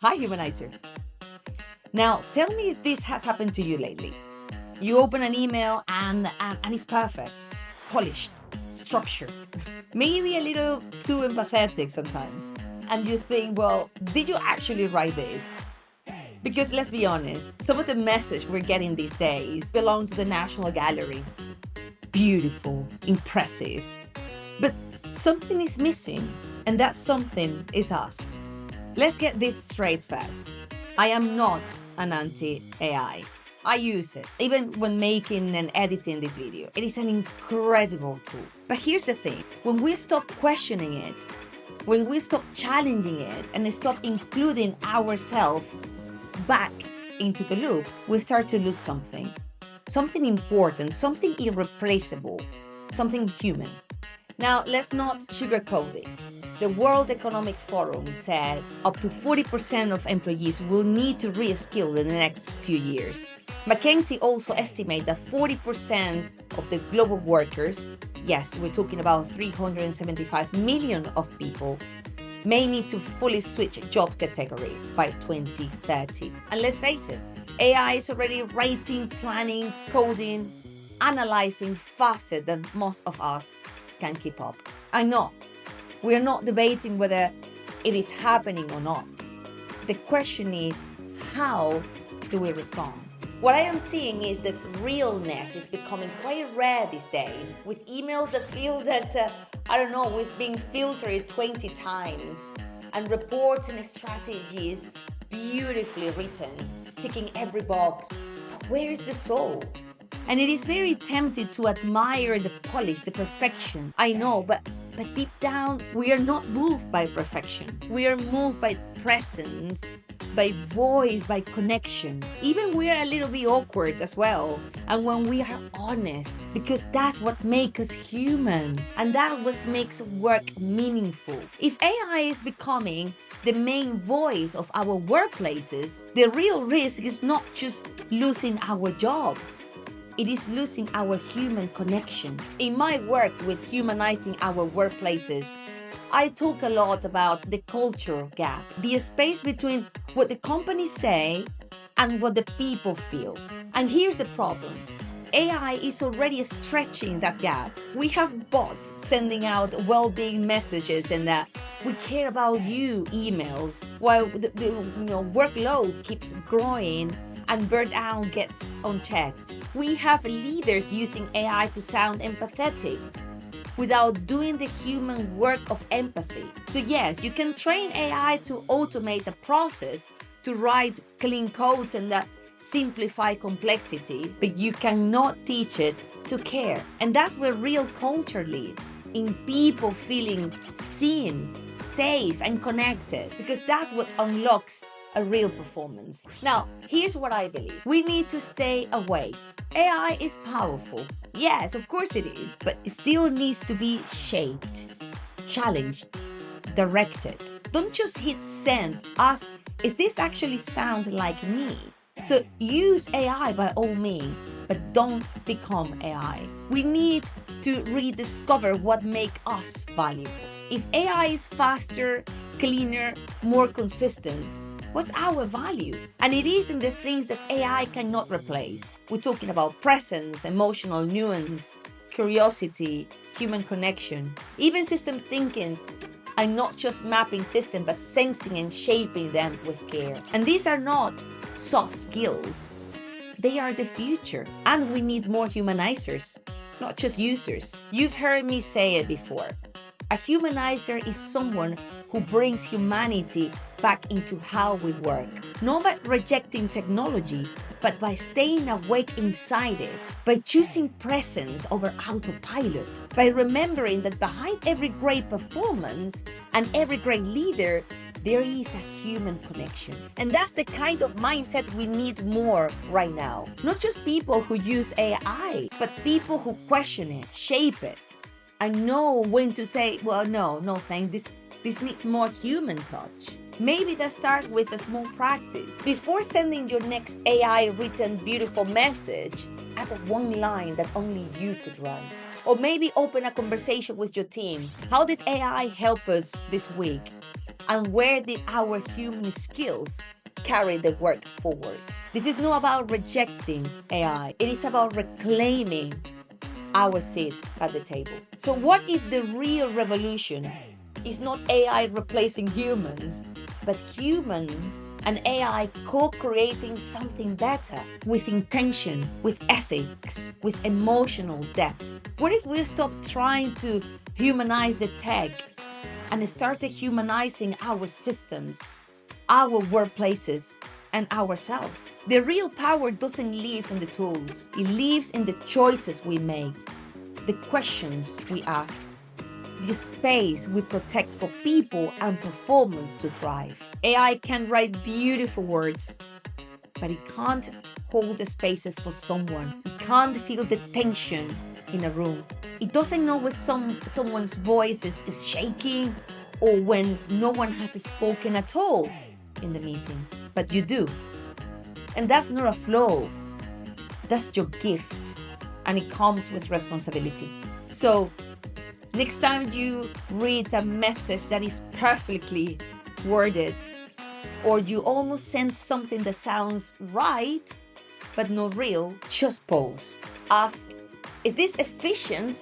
Hi, Humanizer. Now, tell me if this has happened to you lately. You open an email and it's perfect, polished, structured, maybe a little too empathetic sometimes. And you think, well, did you actually write this? Because let's be honest, some of the message we're getting these days belong to the National Gallery. Beautiful, impressive. But something is missing, and that something is us. Let's get this straight first. I am not an anti-AI. I use it, even when making and editing this video. It is an incredible tool. But here's the thing, when we stop questioning it, when we stop challenging it and stop including ourselves back into the loop, we start to lose something. Something important, something irreplaceable, something human. Now, let's not sugarcoat this. The World Economic Forum said up to 40% of employees will need to re-skill in the next few years. McKinsey also estimates that 40% of the global workers, yes, we're talking about 375 million of people, may need to fully switch job category by 2030. And let's face it, AI is already writing, planning, coding, analyzing faster than most of us can keep up. I know, we are not debating whether it is happening or not. The question is, how do we respond? What I am seeing is that realness is becoming quite rare these days, with emails that feel that, we've been filtered 20 times, and reports and strategies beautifully written, ticking every box. But where is the soul? And it is very tempting to admire the polish, the perfection. I know, but deep down, we are not moved by perfection. We are moved by presence, by voice, by connection. Even we are a little bit awkward as well. And when we are honest, because that's what makes us human. And that's what makes work meaningful. If AI is becoming the main voice of our workplaces, the real risk is not just losing our jobs. It is losing our human connection. In my work with humanizing our workplaces, I talk a lot about the culture gap, the space between what the companies say and what the people feel. And here's the problem. AI is already stretching that gap. We have bots sending out well-being messages and we care about you emails, while the workload keeps growing and burnout gets unchecked. We have leaders using AI to sound empathetic without doing the human work of empathy. So yes, you can train AI to automate a process, to write clean codes and simplify complexity, but you cannot teach it to care. And that's where real culture lives, in people feeling seen, safe and connected, because that's what unlocks a real performance. Now, here's what I believe. We need to stay awake. AI is powerful. Yes, of course it is, but it still needs to be shaped, challenged, directed. Don't just hit send. Ask, is this actually sound like me? So use AI by all means, but don't become AI. We need to rediscover what makes us valuable. If AI is faster, cleaner, more consistent, what's our value? And it is in the things that AI cannot replace. We're talking about presence, emotional nuance, curiosity, human connection, even system thinking, and not just mapping systems, but sensing and shaping them with care. And these are not soft skills. They are the future. And we need more humanizers, not just users. You've heard me say it before. A humanizer is someone who brings humanity back into how we work. Not by rejecting technology, but by staying awake inside it, by choosing presence over autopilot, by remembering that behind every great performance and every great leader, there is a human connection. And that's the kind of mindset we need more right now. Not just people who use AI, but people who question it, shape it, and know when to say, well, no thanks, this needs more human touch. Maybe that starts with a small practice. Before sending your next AI written beautiful message, add one line that only you could write. Or maybe open a conversation with your team. How did AI help us this week? and where did our human skills carry the work forward. This is not about rejecting AI, it is about reclaiming our seat at the table. So what if the real revolution is not AI replacing humans, but humans and AI co-creating something better with intention, with ethics, with emotional depth? What if we stop trying to humanize the tech and started humanizing our systems, our workplaces, and ourselves? The real power doesn't live in the tools. It lives in the choices we make, the questions we ask, the space we protect for people and performance to thrive. AI can write beautiful words, but it can't hold the spaces for someone. It can't feel the tension in a room. It doesn't know when someone's voice is shaking or when no one has spoken at all in the meeting, but you do. And that's not a flaw, that's your gift, and it comes with responsibility. So next time you read a message that is perfectly worded, or you almost send something that sounds right but not real, just pause. Ask, is this efficient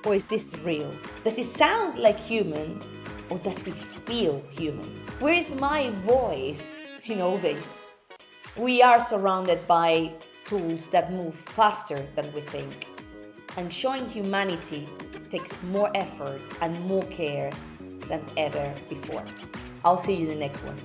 or is this real? Does it sound like human or does it feel human? Where is my voice in all this? We are surrounded by tools that move faster than we think, and showing humanity takes more effort and more care than ever before. I'll see you in the next one.